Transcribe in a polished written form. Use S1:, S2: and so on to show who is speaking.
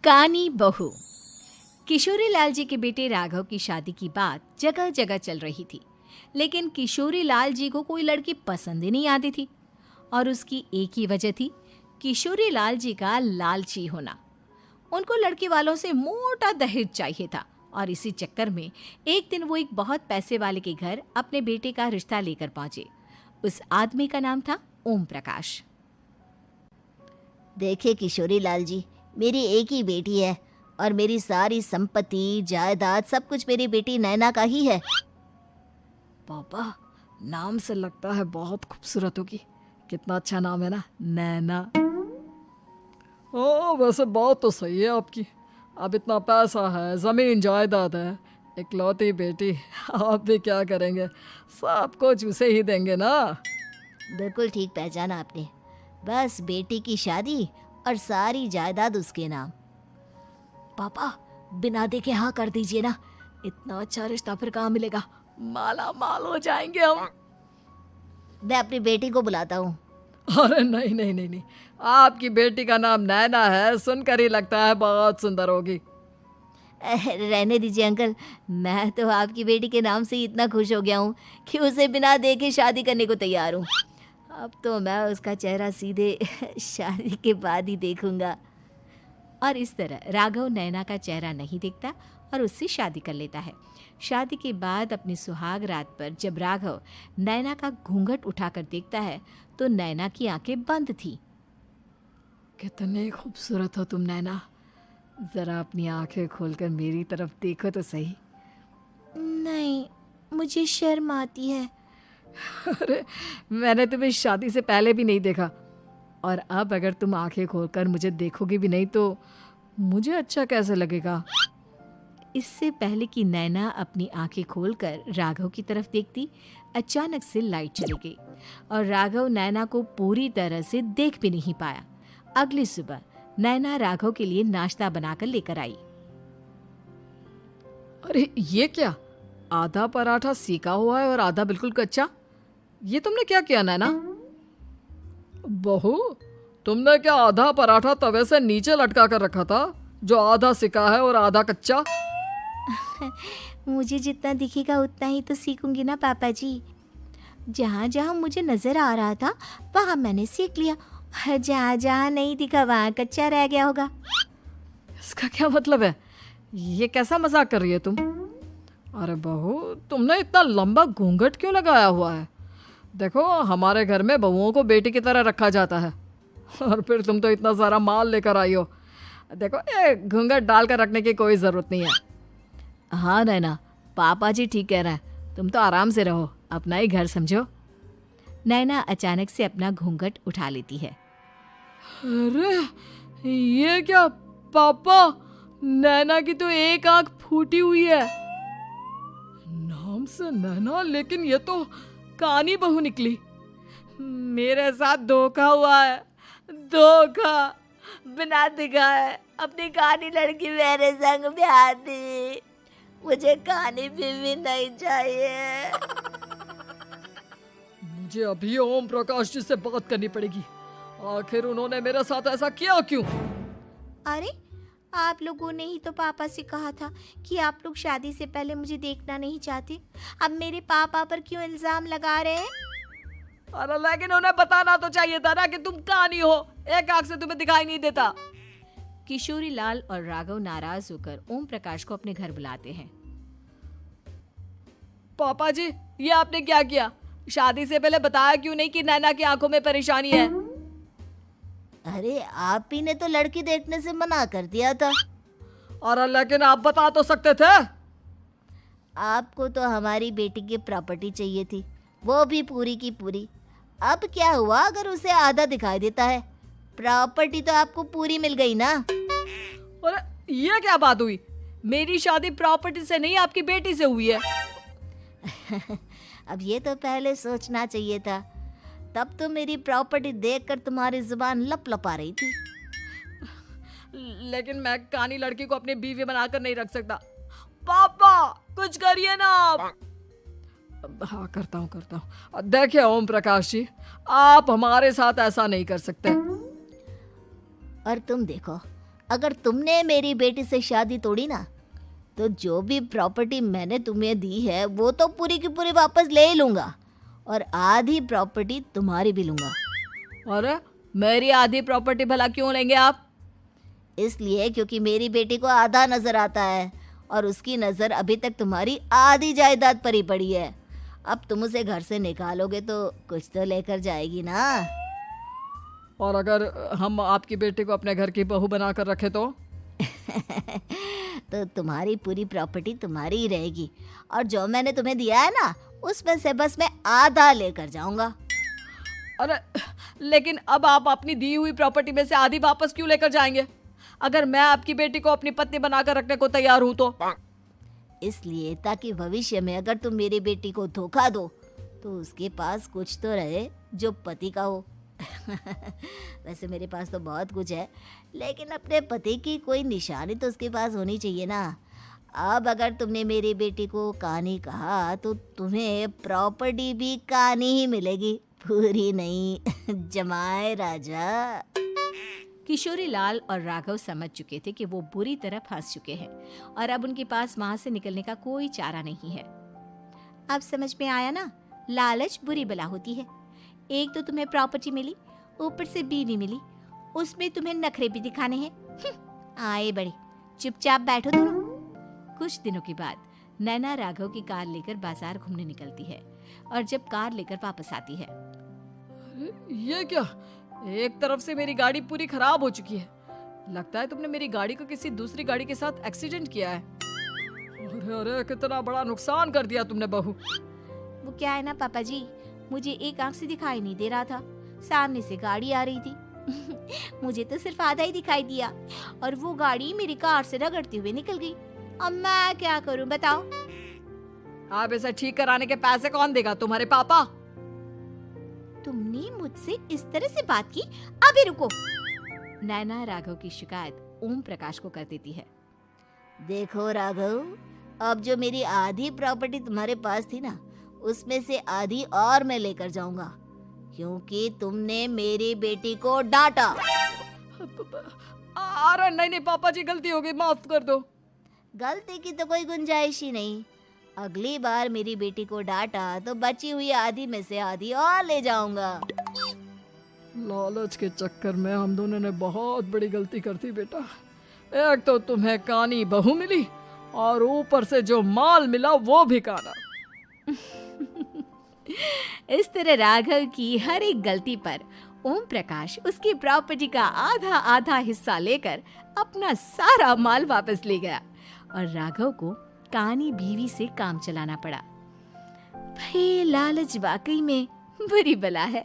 S1: कानी बहू। किशोरी लाल जी के बेटे राघव की शादी की बात जगह जगह चल रही थी, लेकिन किशोरी लाल जी को कोई लड़की पसंद ही नहीं आती थी। और उसकी एक ही वजह थी, किशोरी लाल जी का लालची होना। उनको लड़की वालों से मोटा दहेज चाहिए था और इसी चक्कर में एक दिन वो एक बहुत पैसे वाले के घर अपने बेटे का रिश्ता लेकर पहुंचे। उस आदमी का नाम था ओम प्रकाश।
S2: देखिए किशोरी लाल जी, मेरी एक ही बेटी है और मेरी सारी संपत्ति जायदाद सब कुछ मेरी बेटी नैना का ही है।
S3: पापा, नाम से लगता है बहुत खूबसूरत होगी। कितना अच्छा नाम है ना, नैना। ओ, वैसे बात तो सही है आपकी। अब इतना पैसा है, जमीन जायदाद है, इकलौती बेटी, आप भी क्या करेंगे? सब कुछ उसे ही देंगे ना।
S2: बिल्कुल ठीक पहचाना आपने। बस बेटी की शादी और सारी जायदाद उसके नाम।
S3: पापा, बिना देखे हाँ कर दीजिए ना। इतना अच्छा रिश्ता फिर कहाँ मिलेगा? माला माल हो जाएंगे हम।
S2: मैं अपनी बेटी को बुलाता हूँ।
S3: अरे नहीं नहीं नहीं नहीं, आपकी बेटी का नाम नैना है, सुनकर ही लगता है बहुत सुंदर होगी।
S2: रहने दीजिए अंकल, मैं तो आपकी बेटी के नाम से ही इतना खुश हो गया हूँ कि उसे बिना देखे शादी करने को तैयार हूँ। अब तो मैं उसका चेहरा सीधे शादी के बाद ही देखूंगा।
S1: और इस तरह राघव नैना का चेहरा नहीं देखता और उससे शादी कर लेता है। शादी के बाद अपनी सुहाग रात पर जब राघव नैना का घूंघट उठाकर देखता है तो नैना की आंखें बंद थी।
S3: कितनी खूबसूरत हो तुम नैना, जरा अपनी आंखें खोलकर मेरी तरफ देखो तो सही।
S2: नहीं, मुझे शर्म आती है।
S3: अरे, मैंने तुम्हें शादी से पहले भी नहीं देखा, और अब अगर तुम आंखें खोलकर मुझे देखोगी भी नहीं तो मुझे अच्छा कैसे लगेगा?
S1: इससे पहले कि नैना अपनी आंखें खोलकर राघव की तरफ देखती, अचानक से लाइट चली गई और राघव नैना को पूरी तरह से देख भी नहीं पाया। अगली सुबह नैना राघव के लिए नाश्ता बनाकर लेकर आई।
S3: अरे ये क्या, आधा पराठा सीका हुआ है और आधा बिल्कुल कच्चा। ये तुमने क्या किया नैना? बहू, तुमने क्या आधा पराठा तवे से नीचे लटका कर रखा था, जो आधा सिका है और आधा कच्चा?
S2: मुझे जितना दिखेगा उतना ही तो सीखूंगी ना पापा जी। जहाँ जहाँ मुझे नजर आ रहा था वहाँ मैंने सीख लिया, जहाँ जहाँ नहीं दिखा वहाँ कच्चा रह गया होगा।
S3: इसका क्या मतलब है? ये कैसा मजाक कर रही है तुम? अरे बहू, तुमने इतना लंबा घूंघट क्यों लगाया हुआ है? देखो, हमारे घर में बहुओं को बेटी की तरह रखा जाता है, और फिर तुम तो इतना सारा माल लेकर आई हो। देखो, ये घूंघट डालकर रखने की कोई ज़रूरत नहीं है। हाँ नैना, पापा जी ठीक कह रहे हैं, तुम तो आराम से रहो, अपना ही घर समझो।
S1: नैना अचानक से अपना घूंघट उठा लेती है।
S3: अरे ये क्या पापा, नैना की तो एक आंख फूटी हुई है। नाम से नैना, लेकिन ये तो कानी बहू निकली। मेरे साथ धोखा हुआ है, धोखा।
S2: बिना दिखाए अपनी कानी लड़की मेरे संग ब्याह दी। मुझे कानी बीवी नहीं चाहिए।
S3: मुझे अभी ओम प्रकाश जी से बात करनी पड़ेगी। आखिर उन्होंने मेरे साथ ऐसा किया क्यों?
S2: अरे, आप लोगों ने ही तो पापा से कहा था कि आप लोग शादी से पहले मुझे देखना नहीं चाहते। अब मेरे पापा पर क्यों इल्जाम लगा रहे हैं?
S3: अरे लेकिन उन्हें बताना तो चाहिए था ना कि तुम कानी हो, एक आंख से तुम्हें दिखाई नहीं देता।
S1: किशोरी लाल और राघव नाराज होकर ओम प्रकाश को अपने घर बुलाते हैं।
S3: पापा जी, ये आपने क्या किया? शादी से पहले बताया क्यों नहीं कि नैना की आंखों में परेशानी है?
S2: अरे, आप ही ने तो लड़की देखने से मना कर दिया था।
S3: अरे लेकिन आप बता तो सकते थे।
S2: आपको तो हमारी बेटी की प्रॉपर्टी चाहिए थी, वो भी पूरी की पूरी। अब क्या हुआ अगर उसे आधा दिखाई देता है? प्रॉपर्टी तो आपको पूरी मिल गई ना।
S3: अरे ये क्या बात हुई? मेरी शादी प्रॉपर्टी से नहीं, आपकी बेटी से हुई है।
S2: अब ये तो पहले सोचना चाहिए था, तब तो मेरी प्रॉपर्टी देखकर तुम्हारी जुबान लप लप आ रही थी।
S3: लेकिन मैं कानी लड़की को अपनी बीवी बनाकर नहीं रख सकता। पापा, कुछ करिए ना आप। हाँ, करता हूँ। देखिए ओम प्रकाश जी, आप हमारे साथ ऐसा नहीं कर सकते।
S2: और तुम देखो, अगर तुमने मेरी बेटी से शादी तोड़ी ना, तो जो भी प्रॉपर्टी मैंने तुम्हें दी है वो तो पूरी की पूरी वापस ले ही लूँगा, और आधी प्रॉपर्टी तुम्हारी भी लूँगा।
S3: अरे मेरी आधी प्रॉपर्टी भला क्यों लेंगे आप?
S2: इसलिए क्योंकि मेरी बेटी को आधा नज़र आता है और उसकी नज़र अभी तक तुम्हारी आधी जायदाद पर ही पड़ी है। अब तुम उसे घर से निकालोगे तो कुछ तो लेकर जाएगी ना।
S3: और अगर हम आपकी बेटी को अपने घर की बहू बना कर रखे तो?
S2: तो तुम्हारी पूरी प्रॉपर्टी तुम्हारी ही रहेगी, और जो मैंने तुम्हें दिया है ना, उसमें से बस मैं आधा लेकर जाऊंगा।
S3: अरे लेकिन अब आप अपनी दी हुई प्रॉपर्टी में से आधी वापस क्यों लेकर जाएंगे? अगर मैं आपकी बेटी को अपनी पत्नी बनाकर रखने को तैयार हूं तो?
S2: इसलिए ताकि भविष्य में अगर तुम मेरी बेटी को धोखा दो तो उसके पास कुछ तो रहे जो पति का हो। वैसे मेरे पास तो बहुत कुछ है, लेकिन अपने पति की कोई निशानी तो उसके पास होनी चाहिए ना। अब अगर तुमने मेरी बेटी को कानी कहा तो तुम्हें प्रॉपर्टी भी कानी ही मिलेगी, पूरी नहीं। जमाए राजा।
S1: किशोरी लाल और राघव समझ चुके थे कि वो बुरी तरह फंस चुके हैं और अब उनके पास वहां से निकलने का कोई चारा नहीं है। अब समझ में आया ना, लालच बुरी बला होती है। एक तो तुम्हें प्रॉपर्टी मिली, ऊपर से बीवी मिली, उसमें तुम्हें नखरे भी दिखाने हैं। आए बड़े, चुपचाप बैठो दोनों। कुछ दिनों के बाद नैना राघव की कार लेकर बाजार घूमने निकलती है और जब कार लेकर वापस आती है,
S3: ये क्या? एक तरफ से मेरी गाड़ी पूरी खराब हो चुकी है। लगता है तुमने मेरी गाड़ी को किसी दूसरी गाड़ी के साथ एक्सीडेंट किया है। अरे अरे कितना बड़ा नुकसान कर दिया तुमने बहू।
S1: वो क्या है ना पापा जी, मुझे एक आंख से दिखाई नहीं दे रहा था, सामने से गाड़ी आ रही थी। मुझे तो सिर्फ आधा ही दिखाई दिया और वो गाड़ी मेरी कार से रगड़ते हुए निकल गई। अब मैं क्या करूं बताओ?
S3: आप इसे ठीक कराने के पैसे कौन देगा? तुम्हारे पापा?
S1: तुमने मुझसे इस तरह से बात की? अभी रुको। नैना राघव की शिकायत ओम प्रकाश को कर देती है।
S2: देखो राघव, अब जो मेरी आधी प्रॉपर्टी तुम्हारे पास थी ना, उसमें से आधी और मैं लेकर जाऊंगा, क्योंकि तुमने मेरी बेटी को डांटा।
S3: अरे नहीं नहीं पापा जी, गलती हो गई, माफ कर दो।
S2: गलती की तो कोई गुंजाइश ही नहीं। अगली बार मेरी बेटी को डांटा तो बची हुई आधी में से आधी और ले जाऊंगा।
S3: लालच के चक्कर में हम दोनों ने बहुत बड़ी गलती कर दी बेटा। एक तो तुम्हें कानी बहू मिली और ऊपर से जो माल मिला वो भी काना।
S1: इस तरह राघव की हर एक गलती पर ओम प्रकाश उसकी प्रॉपर्टी का आधा आधा हिस्सा लेकर अपना सारा माल वापस ले गया और राघव को कानी बीवी से काम चलाना पड़ा। भाई लालच वाकई में बुरी बला है।